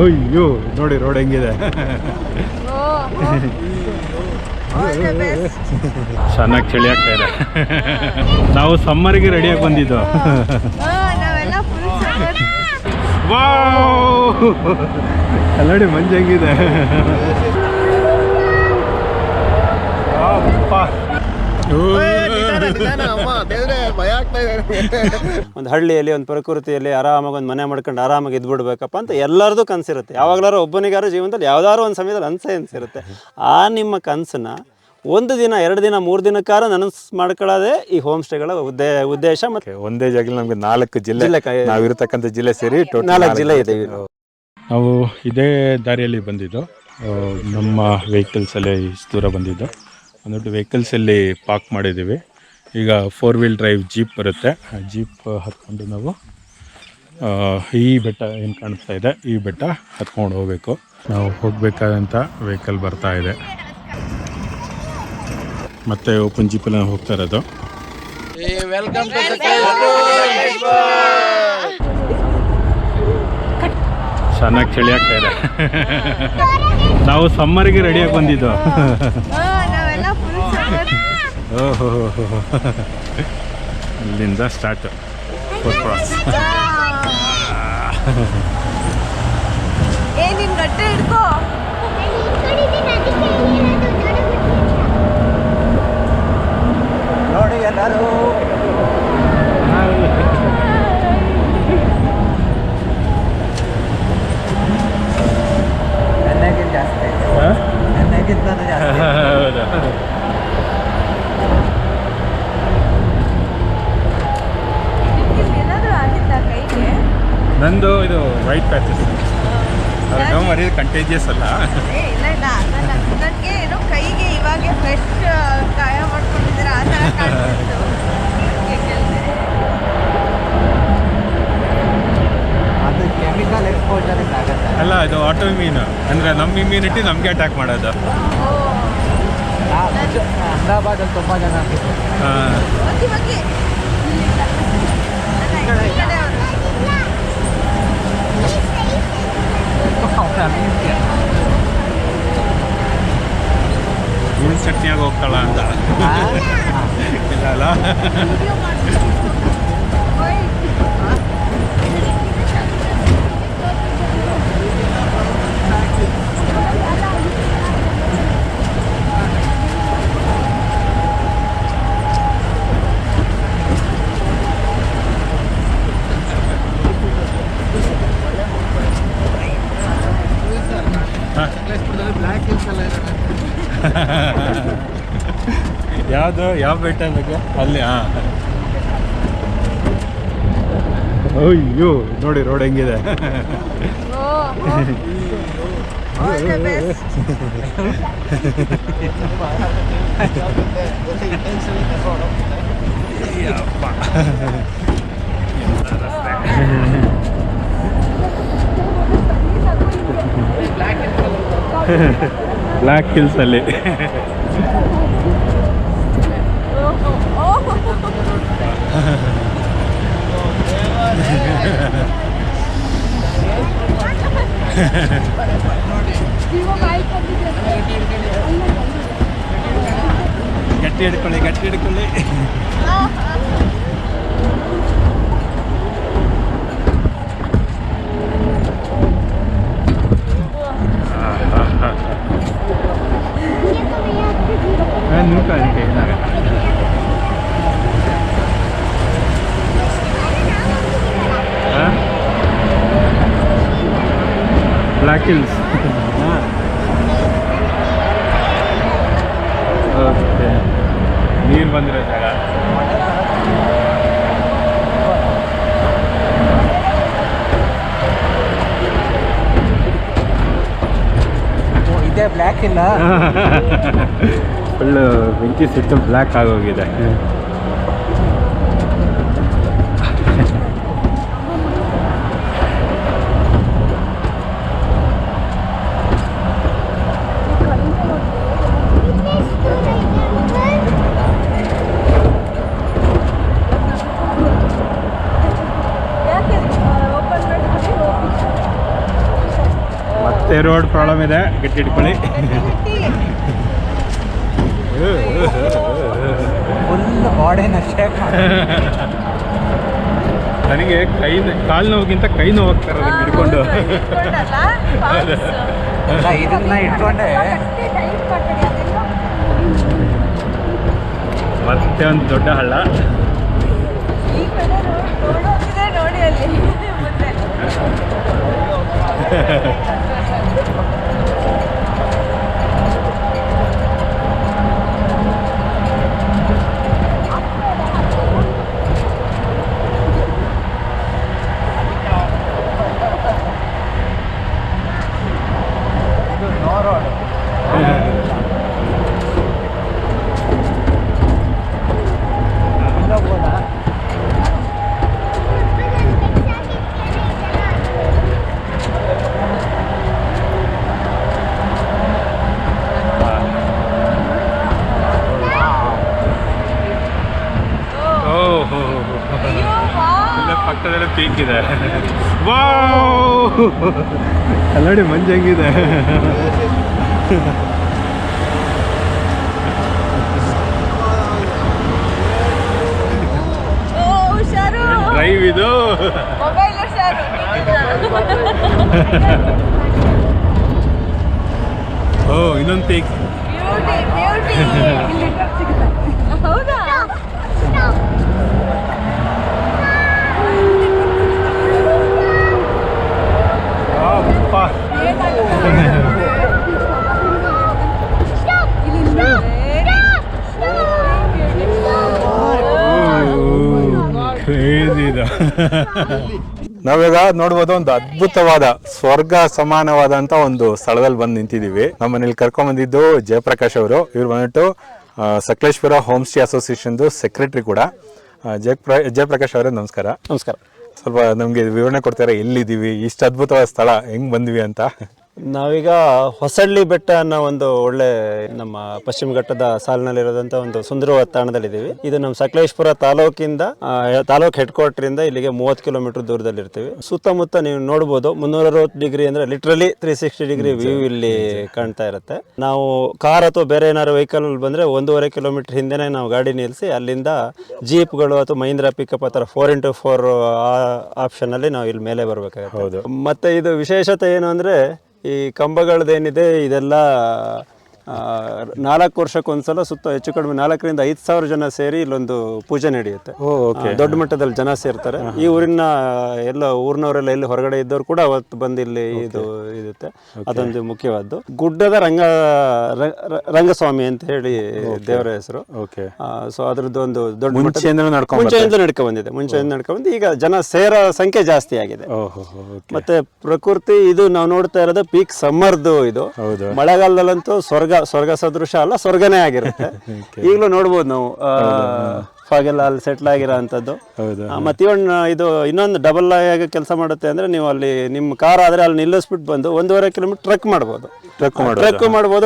ಅಯ್ಯೋ ನೋಡಿ ರೋಡ್ ಹೆಂಗಿದೆ. ಚೆನ್ನಾಗಿ ಚಳಿ ಆಗ್ತಾ ಇದೆ. ನಾವು ಸಮ್ಮರ್ಗೆ ರೆಡಿಯಾಗಿ ಬಂದಿದ್ದು. ಅಲ್ಲಡಿ ಮಂಜು ಹೆಂಗಿದೆ. ಒಂದು ಹಳ್ಳಿಯಲ್ಲಿ ಒಂದು ಪ್ರಕೃತಿಯಲ್ಲಿ ಆರಾಮಾಗಿ ಒಂದು ಮನೆ ಮಾಡ್ಕೊಂಡು ಆರಾಮಾಗಿ ಇದ್ಬಿಡ್ಬೇಕಪ್ಪ ಅಂತ ಎಲ್ಲರದು ಕನಸಿರುತ್ತೆ. ಯಾವಾಗಲಾರು ಒಬ್ಬನಿಗಾರು ಜೀವನದಲ್ಲಿ ಯಾವ್ದಾದ್ರು ಒಂದು ಸಮಯದಲ್ಲಿ ಅನಿಸಿರುತ್ತೆ. ಆ ನಿಮ್ಮ ಕನಸನ್ನ ಒಂದು ದಿನ 2 ದಿನ 3 ದಿನಕ್ಕಾರ ನನಸು ಮಾಡ್ಕೊಳ್ಳೋದೇ ಈ ಹೋಮ್ ಸ್ಟೇಗಳ ಉದ್ದೇಶ. ಮತ್ತು ಒಂದೇ ಜಾಗದಲ್ಲಿ ನಮಗೆ 4 ಜಿಲ್ಲೆ ನಾವಿರತಕ್ಕಂಥ ಜಿಲ್ಲೆ ಸೇರಿ 4 ಜಿಲ್ಲೆ ಇದೆ. ನಾವು ಇದೇ ದಾರಿಯಲ್ಲಿ ಬಂದಿದ್ದು. ನಮ್ಮ ವೆಹಿಕಲ್ಸಲ್ಲೇ ಇಷ್ಟು ದೂರ ಬಂದಿದ್ದು. ಒಂದೊಟ್ಟು ವೆಹಿಕಲ್ಸಲ್ಲಿ ಪಾರ್ಕ್ ಮಾಡಿದ್ದೀವಿ. ಈಗ 4 ವೀಲ್ ಡ್ರೈವ್ ಜೀಪ್ ಬರುತ್ತೆ. ಆ ಜೀಪ್ ಹತ್ಕೊಂಡು ನಾವು ಈ ಬೆಟ್ಟ ಏನು ಕಾಣಿಸ್ತಾ ಇದೆ ಈ ಬೆಟ್ಟ ಹತ್ಕೊಂಡು ಹೋಗಬೇಕು. ನಾವು ಹೋಗಬೇಕಾದಂಥ ವೆಹಿಕಲ್ ಬರ್ತಾ ಇದೆ. ಮತ್ತೆ ಓಪನ್ ಜೀಪಲ್ಲಿ ನಾವು ಹೋಗ್ತಾ ಇರೋದು. ಚೆನ್ನಾಗಿ ಚಳಿ ಆಗ್ತಾ ಇದೆ. ನಾವು ಸಮ್ಮರ್ಗೆ ರೆಡಿಯಾಗಿ ಬಂದಿದ್ದು. ಓಹೋ ಇಲ್ಲಿಂದ ಸ್ಟಾರ್ಟ್ ಫುಡ್ ಕ್ರಾಸ್. ನೋಡಿ ಎಲ್ಲರೂ ನೆನ್ನೆಗಿಂತ ಜಾಸ್ತಿ ನೆನ್ನೆಗಿಂತ ಜಾಸ್ತಿ. ನಂದು ಇದು ವೈಟ್ ಪ್ಯಾಚಸ್ ಮರಿ ಕಂಟೇಜಿಯಸ್ ಅಲ್ಲ. ನನಗೆ ಏನೋ ಕೈಗೆ ಇವಾಗ ಫ್ರೆಶ್ ಗಾಯ ಮಾಡ್ಕೊಂಡಿದ್ದೀರಾ ಆ ಥರ ಕಾಣಿಸ್ತು. ಅದು ಕೆಮಿಕಲ್ ಎಕ್ಸ್ಪೋಜರಿಂದ ಆಗುತ್ತೆ. ಅಲ್ಲ ಇದು ಆಟೋ ಇಮ್ಯೂನ್ ಅಂದರೆ ನಮ್ಮ ಇಮ್ಯುನಿಟಿ ನಮಗೆ ಅಟ್ಯಾಕ್ ಮಾಡೋದು. ಅಹಮದಾಬಾದಲ್ಲಿ ತುಂಬ ಜನ ಹುಳು ಚಟ್ನಿಯಾಗಿ ಹೋಗ್ತಾಳ ಅಂತ ಇಲ್ಲ ಅಲ್ಲ. ಯಾವುದು ಯಾವ ಬೆಟ್ಟ ಬೇಕು ಅಲ್ಲಿ? ಅಯ್ಯೋ ನೋಡಿ ರೋಡ್ ಹೆಂಗಿದೆ. ಬ್ಲ್ಯಾಕ್ ಹಿಲ್ಸ್ ಅಲ್ಲಿ ಗಟ್ಟಿ ಹಿಡ್ಕೊಳ್ಳಿ. Black hills. ಓಕೆ ನೀರು ಬಂದಿರೋ ಜಾಗ. ಇದೇ ಬ್ಲ್ಯಾಕ್ ಇಲ್ಲ ಫುಲ್ಲು ಬೆಂಕಿ ಸಿಟ್ಟು ಬ್ಲ್ಯಾಕ್ ಆಗೋಗಿದೆ. ಮತ್ತೆ ರೋಡ್ ಪ್ರಾಬ್ಲಮ್ ಇದೆ, ಗಟ್ಟಿ ಹಿಡ್ಕೊಳ್ಳಿ. ನನಗೆ ಕಾಲು ನೋವಿಗಿಂತ ಕೈ ನೋವು ಹೋಗ್ತಾರೆ ಅದನ್ನ ಹಿಡ್ಕೊಂಡು. ಇದನ್ನ ಇಟ್ಕೊಂಡೆ ಮತ್ತೆ ಒಂದು ದೊಡ್ಡ ಹಳ್ಳ. ನೋಡಿ ಅಲ್ಲಿ ಮುಂದೆ ಪಕ್ಕದಲ್ಲೇ ಪೀಕ್ ಇದೆ. ವಾವ್, ಅಲ್ಲಡಿ ಮಂಜು ಹೆಂಗಿದೆ. ಹುಷಾರು, ಡ್ರೈವ್ ಇದು. ಮೊಬೈಲ್ ಹುಷಾರು. ಓ, ಇನ್ನೊಂದು ಪೀಕ್. ಬ್ಯೂಟಿ ಹೌದಾ? ನಾವೀಗ ನೋಡ್ಬೋದು ಒಂದು ಅದ್ಭುತವಾದ ಸ್ವರ್ಗ ಸಮಾನವಾದಂತ ಒಂದು ಸ್ಥಳದಲ್ಲಿ ಬಂದು ನಿಂತಿದ್ದೀವಿ. ನಮ್ಮನೇಲಿ ಕರ್ಕೊಂಡ್ ಬಂದಿದ್ದು ಜಯಪ್ರಕಾಶ್ ಅವರು. ಇವ್ರು ಬಂದ್ಬಿಟ್ಟು ಸಕಲೇಶ್ಪುರ ಹೋಮ್ ಸ್ಟೇ ಅಸೋಸಿಯೇಷನ್ದು ಸೆಕ್ರೆಟರಿ ಕೂಡ. ಜಯಪ್ರಕಾಶ್ ಅವರೇ ನಮಸ್ಕಾರ. ನಮಸ್ಕಾರ. ಸ್ವಲ್ಪ ನಮಗೆ ವಿವರಣೆ ಕೊಡ್ತಾರೆ, ಎಲ್ಲಿದ್ದೀವಿ, ಇಷ್ಟು ಅದ್ಭುತವಾದ ಸ್ಥಳ ಹೆಂಗ್ ಬಂದ್ವಿ ಅಂತ? ನಾವೀಗ ಹೊಸಳ್ಳಿ ಬೆಟ್ಟ ಅನ್ನೋ ಒಂದು ಒಳ್ಳೆ ನಮ್ಮ ಪಶ್ಚಿಮ ಘಟ್ಟದ ಸಾಲಿನಲ್ಲಿರೋದಂಥ ಒಂದು ಸುಂದರವಾದ ತಾಣದಲ್ಲಿದ್ದೀವಿ. ಇದು ನಮ್ಮ ಸಕಲೇಶ್ಪುರ ತಾಲೂಕಿಂದ ತಾಲೂಕ್ ಹೆಡ್ ಕ್ವಾರ್ಟರ್ ಇಂದ ಇಲ್ಲಿಗೆ 30 ಕಿಲೋಮೀಟರ್ ದೂರದಲ್ಲಿ ಇರ್ತೀವಿ. ಸುತ್ತಮುತ್ತ ನೀವು ನೋಡ್ಬೋದು 360 ಡಿಗ್ರಿ ಅಂದ್ರೆ ಲಿಟ್ರಲಿ 360 ಡಿಗ್ರಿ ವ್ಯೂ ಇಲ್ಲಿ ಕಾಣ್ತಾ ಇರುತ್ತೆ. ನಾವು ಕಾರ್ ಅಥವಾ ಬೇರೆ ಏನಾದ್ರು ವೆಹಿಕಲ್ ಬಂದ್ರೆ 1.5 ಕಿಲೋಮೀಟರ್ ಹಿಂದೆನೆ ನಾವು ಗಾಡಿ ನಿಲ್ಲಿಸಿ ಅಲ್ಲಿಂದ ಜೀಪ್ಗಳು ಅಥವಾ ಮಹೀಂದ್ರ ಪಿಕಪ್ ಆ ಥರ 4x4 ಆಪ್ಷನ್ ಅಲ್ಲಿ ನಾವು ಇಲ್ಲಿ ಮೇಲೆ ಬರ್ಬೇಕಾಗುತ್ತೆ. ಮತ್ತೆ ಇದು ವಿಶೇಷತೆ ಏನು ಅಂದ್ರೆ ಈ ಕಂಬಗಳದ್ದೇನಿದೆ ಇದೆಲ್ಲ 4 ವರ್ಷಕ್ಕೊಂದ್ಸಲ ಸುತ್ತ ಹೆಚ್ಚು ಕಡಿಮೆ 4 ರಿಂದ 5 ಸಾವಿರ ಜನ ಸೇರಿ ಇಲ್ಲೊಂದು ಪೂಜೆ ನಡೆಯುತ್ತೆ. ದೊಡ್ಡ ಮಟ್ಟದಲ್ಲಿ ಜನ ಸೇರ್ತಾರೆ. ಈ ಊರಿನ ಎಲ್ಲ ಊರಿನವರೆಲ್ಲ ಎಲ್ಲಿ ಹೊರಗಡೆ ಇದ್ದವ್ರು ಕೂಡ ಅವತ್ತು ಬಂದು ಇಲ್ಲಿ ಇದು ಇರುತ್ತೆ. ಅದೊಂದು ಮುಖ್ಯವಾದ್ದು. ಗುಡ್ಡದ ರಂಗಸ್ವಾಮಿ ಅಂತ ಹೇಳಿ ದೇವರ ಹೆಸರು. ಸೊ ಅದ್ರದ್ದು ಒಂದು ದೊಡ್ಡ ಮುಂಚೆಯಿಂದ ನಡ್ಕೊಂಡ್ಬಂದು ಈಗ ಜನ ಸೇರೋ ಸಂಖ್ಯೆ ಜಾಸ್ತಿ ಆಗಿದೆ. ಮತ್ತೆ ಪ್ರಕೃತಿ ಇದು ನಾವು ನೋಡ್ತಾ ಇರೋದು ಪೀಕ್ ಸಮ್ಮರ್ದು. ಇದು ಮಳೆಗಾಲದಲ್ಲಂತೂ ಸ್ವರ್ಗ ಸದೃಶ ಅಲ್ಲ, ಸ್ವರ್ಗನೇ ಆಗಿರುತ್ತೆ. ಈಗಲೂ ನೋಡ್ಬೋದು ನಾವು ಫಾಗೆಲ್ಲ ಅಲ್ಲಿ ಸೆಟ್ಲ್ ಆಗಿರೋ ಅಂಥದ್ದು. ಮತ್ತೆ ಇದು ಇನ್ನೊಂದು ಡಬಲ್ ಆಗಿ ಕೆಲಸ ಮಾಡುತ್ತೆ ಅಂದ್ರೆ ನೀವು ಅಲ್ಲಿ ನಿಮ್ಮ ಕಾರ್ ಆದ್ರೆ ಅಲ್ಲಿ ನಿಲ್ಲಿಸ್ಬಿಟ್ಟು ಬಂದು 1.5 ಕಿಲೋಮೀಟರ್ ಟ್ರೆಕ್ ಮಾಡ್ಬೋದು.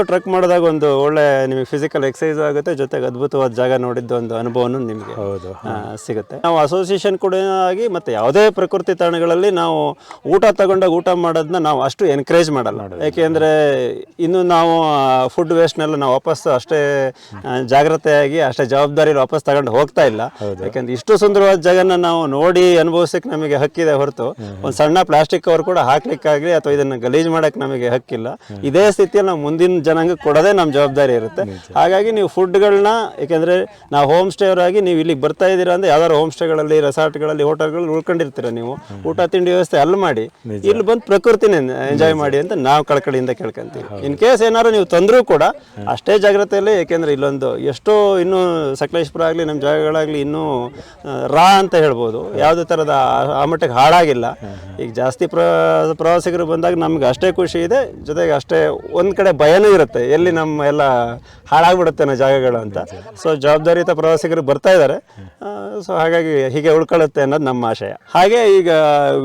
ಟ್ರೆಕ್ ಮಾಡಿದಾಗ ಒಂದು ಒಳ್ಳೆ ನಿಮಗೆ ಫಿಸಿಕಲ್ ಎಕ್ಸರ್ಸೈಸ್ ಆಗುತ್ತೆ, ಜೊತೆಗೆ ಅದ್ಭುತವಾದ ಜಾಗ ನೋಡಿದ್ದು ಒಂದು ಅನುಭವನೂ ನಿಮಗೆ ಸಿಗುತ್ತೆ. ನಾವು ಅಸೋಸಿಯೇಷನ್ ಕೂಡ ಆಗಿ ಮತ್ತೆ ಯಾವುದೇ ಪ್ರಕೃತಿ ತಾಣಗಳಲ್ಲಿ ನಾವು ಊಟ ತಗೊಂಡಾಗ ಊಟ ಮಾಡೋದನ್ನ ನಾವು ಅಷ್ಟು ಎನ್ಕರೇಜ್ ಮಾಡಲ್ಲ. ಯಾಕೆಂದ್ರೆ ಇನ್ನು ನಾವು ಫುಡ್ ವೇಸ್ಟ್ನೆಲ್ಲ ನಾವು ವಾಪಸ್ ಅಷ್ಟೇ ಜಾಗ್ರತೆಯಾಗಿ ಅಷ್ಟೇ ಜವಾಬ್ದಾರಿ ವಾಪಸ್ ತಗೊಂಡು ಹೋಗ್ತಾ ಇಲ್ಲ. ಯಾಕಂದ್ರೆ ಇಷ್ಟು ಸುಂದರವಾದ ಜಾಗನ ನಾವು ನೋಡಿ ಅನುಭವಿಸಕ್ಕೆ ನಮಗೆ ಹಕ್ಕಿದೆ ಹೊರತು ಒಂದು ಸಣ್ಣ ಪ್ಲಾಸ್ಟಿಕ್ ಕವರ್ ಕೂಡ ಹಾಕ್ಲಿಕ್ಕಾಗ್ಲಿ ಅಥವಾ ಇದನ್ನ ಗಲೀಜ್ ಮಾಡಕ್ ನಮಗೆ ಹಕ್ಕಿಲ್ಲ. ಇದೇ ಸ್ಥಿತಿಯಲ್ಲಿ ನಾವು ಮುಂದಿನ ಜನಾಂಗ ಕೊಡೋದೇ ನಮ್ಮ ಜವಾಬ್ದಾರಿ ಇರುತ್ತೆ. ಹಾಗಾಗಿ ನೀವು ಫುಡ್ಗಳನ್ನ, ಯಾಕಂದ್ರೆ ನಾವು ಹೋಮ್ ಸ್ಟೇ ಅವರಾಗಿ ನೀವು ಇಲ್ಲಿಗೆ ಬರ್ತಾ ಇದ್ದೀರಾ ಅಂದ್ರೆ ಯಾವ್ದಾದ್ರು ಹೋಮ್ ಸ್ಟೇಗಳಲ್ಲಿ, ರೆಸಾರ್ಟ್ಗಳಲ್ಲಿ, ಹೋಟೆಲ್ಗಳಲ್ಲಿ ಉಳ್ಕೊಂಡಿರ್ತೀರ, ನೀವು ಊಟ ತಿಂಡಿ ವ್ಯವಸ್ಥೆ ಅಲ್ಲಿ ಮಾಡಿ ಇಲ್ಲಿ ಬಂದು ಪ್ರಕೃತಿನ ಎಂಜಾಯ್ ಮಾಡಿ ಅಂತ ನಾವು ಕಳಕಳಿಯಿಂದ ಕೇಳ್ಕೊಂತೀವಿ. ಇನ್ ಕೇಸ್ ಏನಾದ್ರು ನೀವು ತಂದ್ರೂ ಕೂಡ ಅಷ್ಟೇ ಜಾಗ್ರತೆಯಲ್ಲಿ, ಯಾಕೆಂದ್ರೆ ಇಲ್ಲೊಂದು ಎಷ್ಟೋ ಇನ್ನೂ ಸಕಲೇಶ್ಪುರ ಆಗ್ಲಿ ನಮ್ಮ ಜಾಗಗಳಾಗ್ಲಿ ಇನ್ನೂ ರಾ ಅಂತ ಹೇಳ್ಬೋದು, ಯಾವುದೇ ಥರದ ಆ ಮಟ್ಟಕ್ಕೆ ಹಾಳಾಗಿಲ್ಲ. ಈಗ ಜಾಸ್ತಿ ಪ್ರವಾಸಿಗರು ಬಂದಾಗ ನಮ್ಗೆ ಅಷ್ಟೇ ಖುಷಿ ಇದೆ, ಜೊತೆಗೆ ಅಷ್ಟೇ ಒಂದ್ ಕಡೆ ಭಯನೂ ಇರುತ್ತೆ, ಎಲ್ಲಿ ನಮ್ಮ ಎಲ್ಲ ಹಾಳಾಗ್ಬಿಡುತ್ತೆ ಅನ್ನೋ ಜಾಗಗಳು ಅಂತ. ಸೊ ಜವಾಬ್ದಾರಿಯುತ ಪ್ರವಾಸಿಗರು ಬರ್ತಾ ಇದ್ದಾರೆ. ಸೊ ಹಾಗಾಗಿ ಹೀಗೆ ಉಳ್ಕೊಳ್ಳುತ್ತೆ ಅನ್ನೋದು ನಮ್ಮ ಆಶಯ. ಹಾಗೆ ಈಗ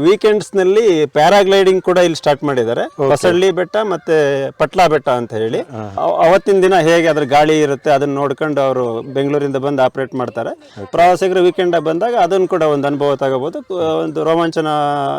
ವೀಕೆಂಡ್ಸ್ ನಲ್ಲಿ ಪ್ಯಾರಾಗ್ಲೈಡಿಂಗ್ ಕೂಡ ಇಲ್ಲಿ ಸ್ಟಾರ್ಟ್ ಮಾಡಿದ್ದಾರೆ. ಹೊಸಳ್ಳಿ ಬೆಟ್ಟ ಮತ್ತೆ ಪಟ್ಲಾ ಬೆಟ್ಟ ಅಂತ ಹೇಳಿ ಅವತ್ತಿನ ದಿನ ಹೇಗೆ ಅದ್ರ ಗಾಳಿ ಇರುತ್ತೆ ಅದನ್ನ ನೋಡ್ಕೊಂಡು ಅವರು ಬೆಂಗಳೂರಿಂದ ಬಂದು ಆಪರೇಟ್ ಮಾಡ್ತಾರೆ. ಮಾಡ್ತಾರೆ. ಪ್ರವಾಸಿಗರು ವೀಕೆಂಡ್ ಬಂದಾಗ ಅದನ್ನು ಕೂಡ ಒಂದು ಅನುಭವ ತಗೋಬಹುದು, ಒಂದು ರೋಮಾಂಚನ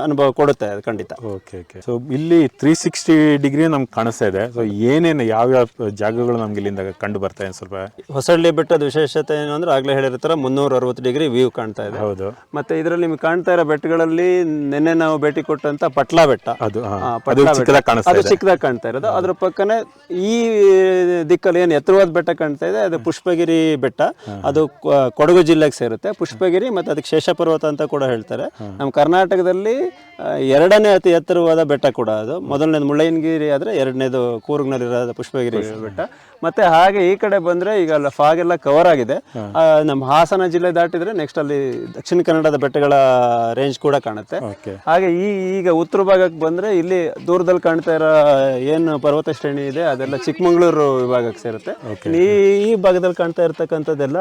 ಅನುಭವ ಕೊಡುತ್ತೆ ಅದು ಖಂಡಿತ. Okay okay. ಸೊ ಇಲ್ಲಿ 360 ಡಿಗ್ರಿ ನಮ್ಗೆ ಕಾಣಿಸ್ತಾ ಇದೆ. ಸೊ ಏನೇನು ಯಾವ್ಯಾವ ಜಾಗಗಳು ನಮ್ಗೆ ಇಲ್ಲಿಂದ ಕಂಡು ಬರ್ತಾ ಇದೆ ಸ್ವಲ್ಪ? ಹೊಸಳ್ಳಿ ಬೆಟ್ಟದ ವಿಶೇಷತೆ ಏನು ಅಂದ್ರೆ ಆಗ್ಲೇ ಹೇಳಿರ್ತಾರೆ 360 ಡಿಗ್ರಿ ವ್ಯೂ ಕಾಣ್ತಾ ಇದೆ. ಹೌದು. ಮತ್ತೆ ಇದರಲ್ಲಿ ನಿಮ್ಗೆ ಕಾಣ್ತಾ ಇರೋ ಬೆಟ್ಟಗಳಲ್ಲಿ ನಿನ್ನೆ ನಾವು ಭೇಟಿ ಕೊಟ್ಟಂತ ಪಟ್ಲಾ ಬೆಟ್ಟ, ಅದು ಅದು ಚಿಕ್ಕದಾಗಿ ಕಾಣ್ತಾ ಇರೋದು. ಅದ್ರ ಪಕ್ಕನೆ ಈ ದಿಕ್ಕಲ್ಲಿ ಏನು ಎತ್ತರವಾದ ಬೆಟ್ಟ ಕಾಣ್ತಾ ಇದೆ ಅದು ಪುಷ್ಪಗಿರಿ ಬೆಟ್ಟ. ಅದು ಕೊಡಗು ಜಿಲ್ಲೆಗೆ ಸೇರುತ್ತೆ. ಪುಷ್ಪಗಿರಿ ಮತ್ತೆ ಅದಕ್ಕೆ ಶೇಷ ಪರ್ವತ ಅಂತ ಕೂಡ ಹೇಳ್ತಾರೆ. ನಮ್ಮ ಕರ್ನಾಟಕದಲ್ಲಿ ಎರಡನೇ ಅತಿ ಎತ್ತರವಾದ ಬೆಟ್ಟ ಕೂಡ ಅದು. ಮೊದಲನೇದು ಮುಳ್ಳಯ್ಯನಗಿರಿ ಆದ್ರೆ ಎರಡನೇದು ಕೂರ್ಗ್ನಲ್ಲಿರೋ ಪುಷ್ಪಗಿರಿ ಬೆಟ್ಟ. ಮತ್ತೆ ಹಾಗೆ ಈ ಕಡೆ ಬಂದ್ರೆ ಈಗ ಫಾಗ್ ಎಲ್ಲ ಕವರ್ ಆಗಿದೆ. ನಮ್ಮ ಹಾಸನ ಜಿಲ್ಲೆ ದಾಟಿದ್ರೆ ನೆಕ್ಸ್ಟ್ ಅಲ್ಲಿ ದಕ್ಷಿಣ ಕನ್ನಡದ ಬೆಟ್ಟಗಳ ರೇಂಜ್ ಕೂಡ ಕಾಣುತ್ತೆ. ಹಾಗೆ ಈಗ ಉತ್ತರ ಭಾಗಕ್ಕೆ ಬಂದ್ರೆ ಇಲ್ಲಿ ದೂರದಲ್ಲಿ ಕಾಣ್ತಾ ಇರೋ ಏನು ಪರ್ವತ ಶ್ರೇಣಿ ಇದೆ ಅದೆಲ್ಲ ಚಿಕ್ಕಮಗಳೂರು ವಿಭಾಗಕ್ಕೆ ಸೇರುತ್ತೆ. ಈ ಭಾಗದಲ್ಲಿ ಕಾಣ್ತಾ ಇರ್ತಕ್ಕಂಥದ್ದೆಲ್ಲ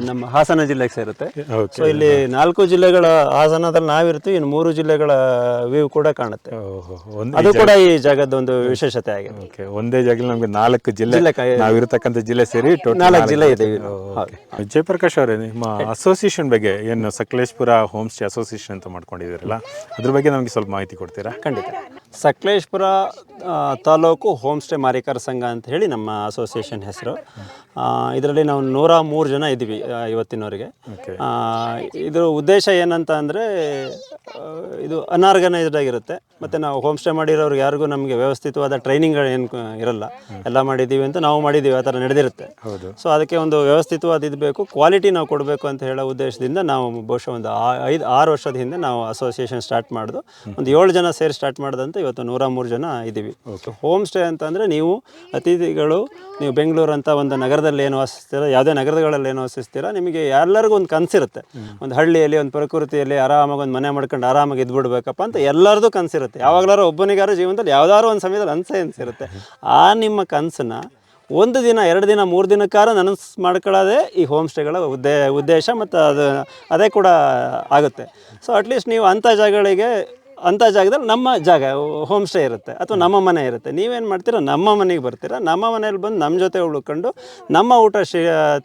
ನಮ್ಮ ಹಾಸನ ಜಿಲ್ಲೆಗೆ ಸೇರುತ್ತೆ. ಸೊ ಇಲ್ಲಿ 4 ಜಿಲ್ಲೆಗಳ, ಹಾಸನದಲ್ಲಿ ನಾವಿರ್ತೀವಿ, ಇನ್ನು 3 ಜಿಲ್ಲೆಗಳ ವ್ಯೂ ಕೂಡ ಕಾಣುತ್ತೆ. ಅದು ಕೂಡ ಈ ಜಾಗದ ಒಂದು ವಿಶೇಷತೆ ಆಗಿದೆ. ಒಂದೇ ಜಾಗದಲ್ಲಿ ನಮ್ಗೆ 4 ಜಿಲ್ಲೆ, ನಾವಿರತಕ್ಕಂಥ ಜಿಲ್ಲೆ ಸೇರಿ 4 ಜಿಲ್ಲೆ ಇದೆ. ಜಯಪ್ರಕಾಶ್ ಅವರೇ, ನಿಮ್ಮ ಅಸೋಸಿಯೇಷನ್ ಬಗ್ಗೆ ಏನು ಸಕಲೇಶ್ಪುರ ಹೋಮ್ ಸ್ಟೇ ಅಸೋಸಿಯೇಷನ್ ಅಂತ ಮಾಡ್ಕೊಂಡಿದ್ದೀರಲ್ಲ, ಅದ್ರ ಬಗ್ಗೆ ನಮಗೆ ಸ್ವಲ್ಪ ಮಾಹಿತಿ ಕೊಡ್ತೀರಾ? ಖಂಡಿತ. ಸಕಲೇಶ್ಪುರ ತಾಲೂಕು ಹೋಮ್ ಸ್ಟೇ ಮಾಲೀಕರ ಸಂಘ ಅಂತ ಹೇಳಿ ನಮ್ಮ ಅಸೋಸಿಯೇಷನ್ ಹೆಸರು. ಇದರಲ್ಲಿ ನಾವು 103 ಜನ ಇದ್ದೀವಿ ಇವತ್ತಿನವರೆಗೆ. ಇದ್ರ ಉದ್ದೇಶ ಏನಂತ ಅಂದರೆ, ಇದು ಅನ್ಆರ್ಗನೈಸ್ಡ್ ಆಗಿರುತ್ತೆ. ಮತ್ತು ನಾವು ಹೋಮ್ ಸ್ಟೇ ಮಾಡಿರೋರು ಯಾರಿಗೂ ನಮಗೆ ವ್ಯವಸ್ಥಿತವಾದ ಟ್ರೈನಿಂಗ್ಗಳು ಏನು ಇರಲ್ಲ. ಎಲ್ಲ ಮಾಡಿದ್ದೀವಿ ಅಂತ ನಾವು ಮಾಡಿದ್ದೀವಿ, ಆ ಥರ ನಡೆದಿರುತ್ತೆ. ಸೊ ಅದಕ್ಕೆ ಒಂದು ವ್ಯವಸ್ಥಿತವಾದ ಇದು ಬೇಕು, ಕ್ವಾಲಿಟಿ ನಾವು ಕೊಡಬೇಕು ಅಂತ ಹೇಳೋ ಉದ್ದೇಶದಿಂದ ನಾವು ಬಹುಶಃ ಒಂದು 5-6 ವರ್ಷದ ಹಿಂದೆ ನಾವು ಅಸೋಸಿಯೇಷನ್ ಸ್ಟಾರ್ಟ್ ಮಾಡೋದು. ಒಂದು 7 ಜನ ಸೇರಿ ಸ್ಟಾರ್ಟ್ ಮಾಡೋದಂತ ಇವತ್ತು 103 ಜನ ಇದ್ದೀವಿ. ಹೋಮ್ ಸ್ಟೇ ಅಂತಂದರೆ ನೀವು ಅತಿಥಿಗಳು, ನೀವು ಬೆಂಗಳೂರು ಅಂತ ಒಂದು ನಗರದಲ್ಲಿ ಏನು ವಾಸಿಸ್ತೀರ, ಯಾವುದೇ ನಗರಗಳಲ್ಲಿ ಏನು ವಾಸಿಸ್ತೀರ, ನಿಮಗೆ ಎಲ್ಲರಿಗೂ ಒಂದು ಕನಸಿರುತ್ತೆ. ಒಂದು ಹಳ್ಳಿಯಲ್ಲಿ, ಒಂದು ಪ್ರಕೃತಿಯಲ್ಲಿ ಆರಾಮಾಗಿ ಒಂದು ಮನೆ ಮಾಡ್ಕೊಂಡು ಆರಾಮಾಗಿ ಇದ್ಬಿಡ್ಬೇಕಪ್ಪ ಅಂತ ಎಲ್ಲರದು ಕನಸಿರುತ್ತೆ. ಯಾವಾಗಲಾರು ಒಬ್ಬನಿಗಾರ ಜೀವನದಲ್ಲಿ ಯಾವ್ದಾದ್ರು ಒಂದು ಸಮಯದಲ್ಲಿ ಅನಿಸಿರುತ್ತೆ. ಆ ನಿಮ್ಮ ಕನಸನ್ನ 1 ದಿನ 2 ದಿನ 3 ದಿನಕ್ಕಾರ ನನಸು ಮಾಡ್ಕೊಳ್ಳೋದೇ ಈ ಹೋಮ್ ಸ್ಟೇಗಳ ಉದ್ದೇಶ. ಮತ್ತು ಅದೇ ಕೂಡ ಆಗುತ್ತೆ. ಸೊ ಅಟ್ಲೀಸ್ಟ್ ನೀವು ಅಂಥ ಜಾಗದಲ್ಲಿ ನಮ್ಮ ಜಾಗ ಹೋಮ್ ಸ್ಟೇ ಇರುತ್ತೆ ಅಥವಾ ನಮ್ಮ ಮನೆ ಇರುತ್ತೆ. ನೀವೇನು ಮಾಡ್ತೀರಾ, ನಮ್ಮ ಮನೆಗೆ ಬರ್ತೀರಾ, ನಮ್ಮ ಮನೇಲಿ ಬಂದು ನಮ್ಮ ಜೊತೆ ಉಳ್ಕೊಂಡು ನಮ್ಮ ಊಟ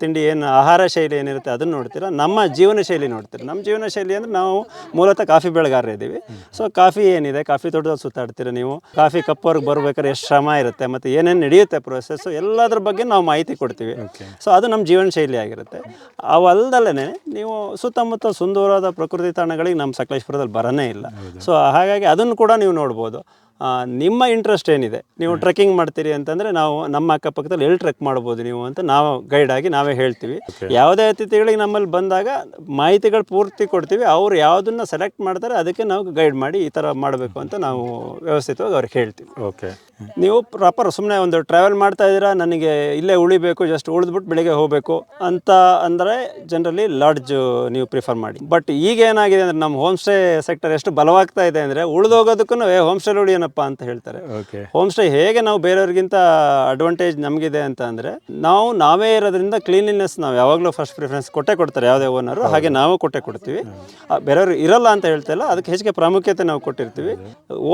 ತಿಂಡಿ ಏನು ಆಹಾರ ಶೈಲಿ ಏನಿರುತ್ತೆ ಅದನ್ನು ನೋಡ್ತೀರಾ, ನಮ್ಮ ಜೀವನ ಶೈಲಿ ನೋಡ್ತೀರಾ. ನಮ್ಮ ಜೀವನ ಶೈಲಿ ಅಂದರೆ ನಾವು ಮೂಲತಃ ಕಾಫಿ ಬೆಳೆಗಾರರು ಇದ್ದೀವಿ. ಸೊ ಕಾಫಿ ಏನಿದೆ, ಕಾಫಿ ತೋಟದಲ್ಲಿ ಸುತ್ತಾಡ್ತೀರಾ ನೀವು. ಕಾಫಿ ಕಪ್ಪವ್ರಿಗೆ ಬರ್ಬೇಕಾದ್ರೆ ಎಷ್ಟು ಶ್ರಮ ಇರುತ್ತೆ ಮತ್ತು ಏನೇನು ನಡೆಯುತ್ತೆ ಪ್ರೊಸೆಸ್ಸು, ಎಲ್ಲದ್ರ ಬಗ್ಗೆ ನಾವು ಮಾಹಿತಿ ಕೊಡ್ತೀವಿ. ಸೊ ಅದು ನಮ್ಮ ಜೀವನ ಶೈಲಿ ಆಗಿರುತ್ತೆ. ಅವಲ್ದಲ್ಲೇ ನೀವು ಸುತ್ತಮುತ್ತ ಸುಂದರವಾದ ಪ್ರಕೃತಿ ತಾಣಗಳಿಗೆ ನಮ್ಮ ಸಕಲೇಶ್ಪುರದಲ್ಲಿ ಬರನೇ ಇಲ್ಲ. ಸೊ ಹಾಗಾಗಿ ಅದನ್ನು ಕೂಡ ನೀವು ನೋಡ್ಬೋದು. ನಿಮ್ಮ ಇಂಟ್ರೆಸ್ಟ್ ಏನಿದೆ, ನೀವು ಟ್ರೆಕ್ಕಿಂಗ್ ಮಾಡ್ತೀರಿ ಅಂತಂದರೆ ನಾವು ನಮ್ಮ ಅಕ್ಕಪಕ್ಕದಲ್ಲಿ ಎಲ್ಲಿ ಟ್ರೆಕ್ ಮಾಡ್ಬೋದು ನೀವು ಅಂತ ನಾವು ಗೈಡ್ ಆಗಿ ನಾವೇ ಹೇಳ್ತೀವಿ. ಯಾವುದೇ ಅತಿಥಿಗಳಿಗೆ ನಮ್ಮಲ್ಲಿ ಬಂದಾಗ ಮಾಹಿತಿಗಳು ಪೂರ್ತಿ ಕೊಡ್ತೀವಿ. ಅವ್ರು ಯಾವುದನ್ನು ಸೆಲೆಕ್ಟ್ ಮಾಡ್ತಾರೆ ಅದಕ್ಕೆ ನಾವು ಗೈಡ್ ಮಾಡಿ ಈ ಥರ ಮಾಡಬೇಕು ಅಂತ ನಾವು ವ್ಯವಸ್ಥಿತವಾಗಿ ಅವ್ರಿಗೆ ಹೇಳ್ತೀವಿ. ಓಕೆ. ನೀವು ಪ್ರಾಪರ್ ಸುಮ್ಮನೆ ಒಂದು ಟ್ರಾವೆಲ್ ಮಾಡ್ತಾ ಇದ್ದೀರಾ, ನನಗೆ ಇಲ್ಲೇ ಉಳಿಬೇಕು, ಜಸ್ಟ್ ಉಳಿದ್ಬಿಟ್ಟು ಬೆಳಿಗ್ಗೆ ಹೋಗಬೇಕು ಅಂತ ಅಂದರೆ ಜನರಲಿ ಲಾಡ್ಜ್ ನೀವು ಪ್ರಿಫರ್ ಮಾಡಿ. ಬಟ್ ಈಗ ಏನಾಗಿದೆ ಅಂದರೆ ನಮ್ಮ ಹೋಮ್ ಸ್ಟೇ ಸೆಕ್ಟರ್ ಎಷ್ಟು ಬಲವಾಗ್ತಾ ಇದೆ ಅಂದರೆ, ಉಳಿದೋಗೋದಕ್ಕೂ ಹೋಮ್ ಸ್ಟೇ ಉಳಿಯೋಣ ಅಂತ ಹೇಳ್ತಾರೆ. ಹೋಮ್ ಸ್ಟೇ ಹೇಗೆ ನಾವು ಬೇರೆಯವ್ರಿಗಿಂತ ಅಡ್ವಾಂಟೇಜ್ ನಮಗಿದೆ ಅಂತ ಅಂದರೆ, ನಾವೇ ಇರೋದ್ರಿಂದ ಕ್ಲೀನ್ಲಿನೆಸ್ ನಾವು ಯಾವಾಗಲೂ ಫಸ್ಟ್ ಪ್ರಿಫರೆನ್ಸ್ ಕೊಡ್ತಾರೆ ಯಾವುದೇ ಓನರು. ಹಾಗೆ ನಾವು ಕೊಡ್ತೀವಿ. ಬೇರೆಯವರು ಇರಲ್ಲ ಅಂತ ಹೇಳ್ತಾ ಇಲ್ಲ, ಅದಕ್ಕೆ ಹೆಚ್ಚಿಗೆ ಪ್ರಾಮುಖ್ಯತೆ ನಾವು ಕೊಟ್ಟಿರ್ತೀವಿ.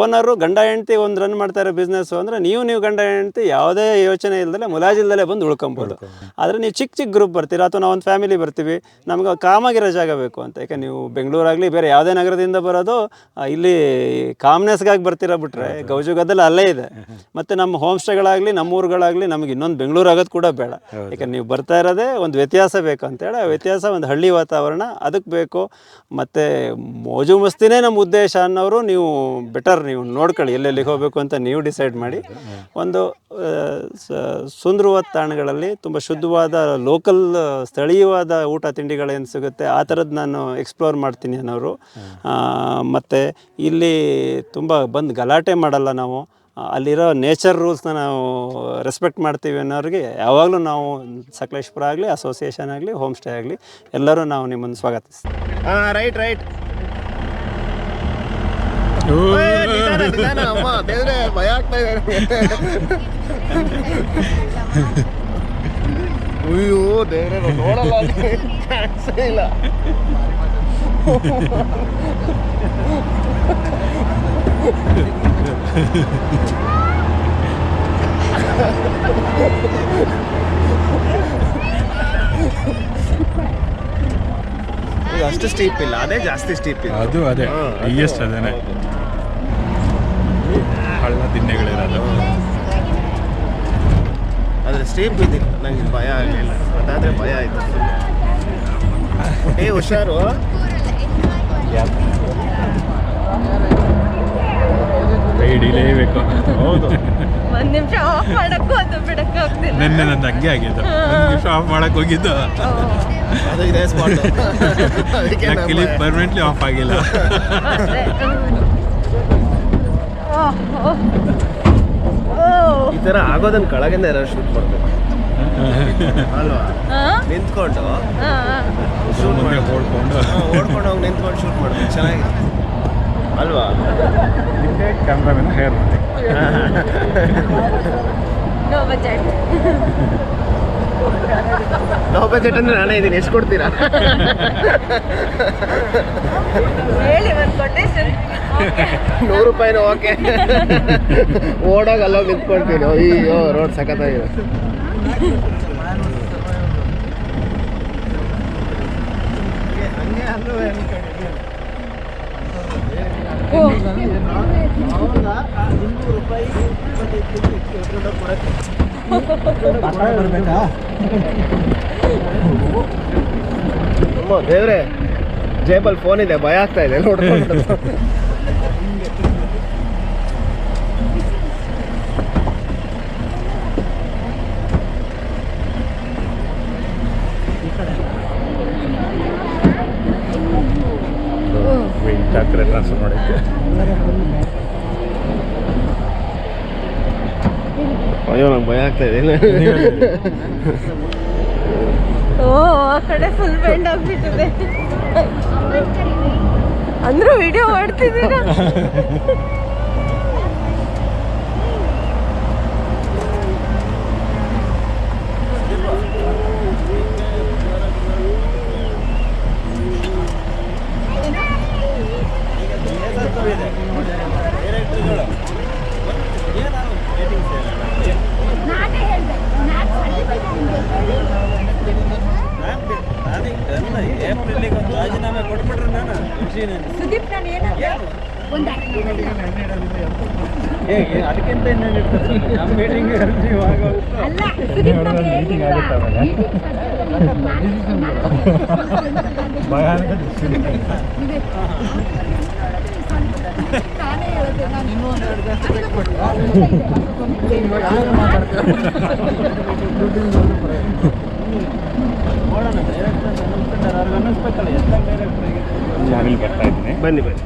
ಓನರು ಗಂಡ ಹೆಂಡತಿ ಒಂದು ರನ್ ಮಾಡ್ತಾ ಇರೋ ಬಿಸ್ನೆಸ್ ಅಂದರೆ ನೀವು ಗಂಡ ಹೆಂಡತಿ ಯಾವುದೇ ಯೋಚನೆ ಇಲ್ಲದಲ್ಲೇ ಮುಲಾಜಿಲ್ದಲ್ಲೇ ಬಂದು ಉಳ್ಕೊಬೋದು. ಆದರೆ ನೀವು ಚಿಕ್ಕ ಗ್ರೂಪ್ ಬರ್ತೀರಾ ಅಥವಾ ನಾವು ಒಂದು ಫ್ಯಾಮಿಲಿ ಬರ್ತೀವಿ, ನಮ್ಗೆ ಕಾಮಾಗಿರೋ ಜಾಗ ಬೇಕು ಅಂತ. ಯಾಕೆ ನೀವು ಬೆಂಗಳೂರಾಗಲಿ ಬೇರೆ ಯಾವುದೇ ನಗರದಿಂದ ಬರೋದು ಇಲ್ಲಿ ಕಾಮ್ನೆಸ್ಗಾಗಿ ಬರ್ತೀರಾ ಬಿಟ್ರೆ ಗೌಜುಗದಲ್ಲಿ ಅಲ್ಲೇ ಇದೆ. ಮತ್ತು ನಮ್ಮ ಹೋಮ್ ಸ್ಟೇಗಳಾಗಲಿ ನಮ್ಮ ಊರುಗಳಾಗಲಿ ನಮಗೆ ಇನ್ನೊಂದು ಬೆಂಗಳೂರು ಆಗೋದು ಕೂಡ ಬೇಡ. ಯಾಕಂದ್ರೆ ನೀವು ಬರ್ತಾ ಇರೋದೇ ಒಂದು ವ್ಯತ್ಯಾಸ ಬೇಕು ಅಂತೇಳಿ, ಆ ವ್ಯತ್ಯಾಸ ಒಂದು ಹಳ್ಳಿ ವಾತಾವರಣ ಅದಕ್ಕೆ ಬೇಕು. ಮತ್ತು ಮೋಜು ಮಸ್ತಿನೇ ನಮ್ಮ ಉದ್ದೇಶ ಅನ್ನೋರು ನೀವು ಬೆಟರ್ ನೀವು ನೋಡ್ಕೊಳ್ಳಿ, ಎಲ್ಲೆಲ್ಲಿಗೆ ಹೋಗಬೇಕು ಅಂತ ನೀವು ಡಿಸೈಡ್ ಮಾಡಿ. ಒಂದು ಸುಂದರವಾದ ತಾಣಗಳಲ್ಲಿ ತುಂಬ ಶುದ್ಧವಾದ ಲೋಕಲ್ ಸ್ಥಳೀಯವಾದ ಊಟ ತಿಂಡಿಗಳೇನು ಸಿಗುತ್ತೆ ಆ ಥರದ್ದು ನಾನು ಎಕ್ಸ್ಪ್ಲೋರ್ ಮಾಡ್ತೀನಿ ಅನ್ನೋರು. ಮತ್ತು ಇಲ್ಲಿ ತುಂಬ ಬಂದು ಗಲಾಟೆ ಮಾಡಲ್ಲ ನಾವು, ಅಲ್ಲಿರೋ ನೇಚರ್ ರೂಲ್ಸ್ನ ನಾವು ರೆಸ್ಪೆಕ್ಟ್ ಮಾಡ್ತೀವಿ ಅನ್ನೋರಿಗೆ ಯಾವಾಗಲೂ ನಾವು ಸಕಲೇಶ್ಪುರ ಆಗಲಿ, ಅಸೋಸಿಯೇಷನ್ ಆಗಲಿ, ಹೋಮ್ ಸ್ಟೇ ಆಗಲಿ ಎಲ್ಲರೂ ನಾವು ನಿಮ್ಮನ್ನು ಸ್ವಾಗತಿಸ್ತೀವಿ. ರೈಟ್ ಭಯ ಆಗ್ತಾ ಇದೆ. ಅಯ್ಯೋ ದೇವ್ರೆ, ನೋಡಲ್ಲ ಚಾನ್ಸೇ ಇಲ್ಲ. ಇದು ಅಷ್ಟು ಸ್ಟೀಪ್ ಇಲ್ಲ, ಅದೇ ಜಾಸ್ತಿ ಸ್ಟೀಪ್ ಇದೆ. ಅದು ಅದೇ ಹೈಯೆಸ್ಟ್ ಅದೇನೆ ಹಳ್ಳ ದಿಣ್ಣೆಗಳಿರೋದು. ಆದರೆ ಸ್ಟೀಪ್ ಇದ್ದಿಲ್ಲ, ನಂಗೆ ಭಯ ಆಗಲಿಲ್ಲ. ಅದಾದರೆ ಭಯ ಆಯಿತು. ಏ ಹುಷಾರು. ಕೈ ಹಿಡಿಲೇಬೇಕು. ಹೌದು. ಒಂದ್ ನಿಮಿಷ ಆಫ್ ಮಾಡಕ್ಕೂ ಅದು ಬಿಡಕ್ಕೆ ಹೋಗ್ತಿಲ್ಲ. ನಿನ್ನೆ ನಂದು ಹಂಗೆ ಆಗಿದ್ದು, ಒಂದು ನಿಮಿಷ ಆಫ್ ಮಾಡಕ್ಕೆ ಹೋಗಿದ್ದು, ಅದು ಇದೇ ಸ್ಪಾಟ್. ಲಕ್ಕಿಲಿ ಪರ್ಮನೆಂಟ್ಲಿ ಆಫ್ ಆಗಿಲ್ಲ. ಈ ಥರ ಆಗೋದನ್ನ ಕೆಳಗಿಂದ ಯಾರು ಶೂಟ್ ಮಾಡಬೇಕು ಅಲ್ವಾ? ನಿಂತ್ಕೊಂಡು ಶೂಟ್ ಮಾಡಿ ಓಡ್ಕೊಂಡು ಓಡ್ಕೊಂಡು ಹೋಗಿ ನಿಂತ್ಕೊಂಡು ಶೂಟ್ ಮಾಡಬೇಕು, ಚೆನ್ನಾಗಿದೆ ಅಲ್ವಾ? ಕ್ಯಾಮ್ರಾಮನ್ ಹೇರ್ ಮಾಡಿ ನೋ ಬಜೆಟ್. ನೋ ಬಜೆಟ್ ಅಂದ್ರೆ ನಾನೇ ಇದ್ದೀನಿ, ಎಷ್ಟು ಕೊಡ್ತೀರಾ? ಹೇಳಿ ಒಂದು ಕೊಟೇಶನ್. ₹100 ಓಕೆ. ಓಡೋಗಿ ಅಲ್ಲೋಗಿ ನಿಂತ್ಕೊಳ್ತೀನಿ. ಅಯ್ಯೋ ರೋಡ್ ಸಖತ್ತಾಗಿದೆ. ಅಮ್ಮ ದೇವ್ರೆ, ಜೇಬಲ್ ಫೋನ್ ಇದೆ, ಭಯ ಆಗ್ತಾ ಇದೆ ನೋಡ್ಕೊಂಡು. ವೆಯ್ಟ್ ಹಾಕ್ರೆ ಟ್ರಾನ್ಸ್ಫರ್ ಮಾಡೋಕ್ಕೆ. ಅಯ್ಯೋ ನಂಗೆ ಭಯ ಆಗ್ತಾ ಇದೆ. ಓ ಆ ಕಡೆ ಫುಲ್ ಬೆಂಡ್ ಆಗ್ಬಿಟ್ಟಿದೆ. ಅಂದ್ರೂ ವಿಡಿಯೋ ಮಾಡ್ತಿದ್ದೀರಾ? ರಾಜೀನಾಮೆ ಕೊಟ್ಬಿಟ್ರೆ ನಾನು ಸುದೀಪ್ ನಾನು ಏನಂತೆ ಒಂದು ಅದಕ್ಕಿಂತ ಇನ್ನೇನು ಇರ್ತದೆ ನಮ್ಮ ಮೀಟಿಂಗ್ ಅಲ್ಲ ಸುದೀಪ್ ನಾನು ಏನಿಲ್ಲ ನಾನೇ ಹೇಳಿದೆ ನಾನು ಇನ್ನೊಂದು 2 ಗಂಟೆ ನೋಡೋಣ ಡೈರೆಕ್ಟರ್ ಅನ್ನಿಸ್ಬೇಕಲ್ಲ, ಎಲ್ಲ ಡೈರೆಕ್ಟರ್ ಚಾನೆಲ್ ಬರ್ತಾ ಇದ್ದೀನಿ. ಬನ್ನಿ ಬನ್ನಿ.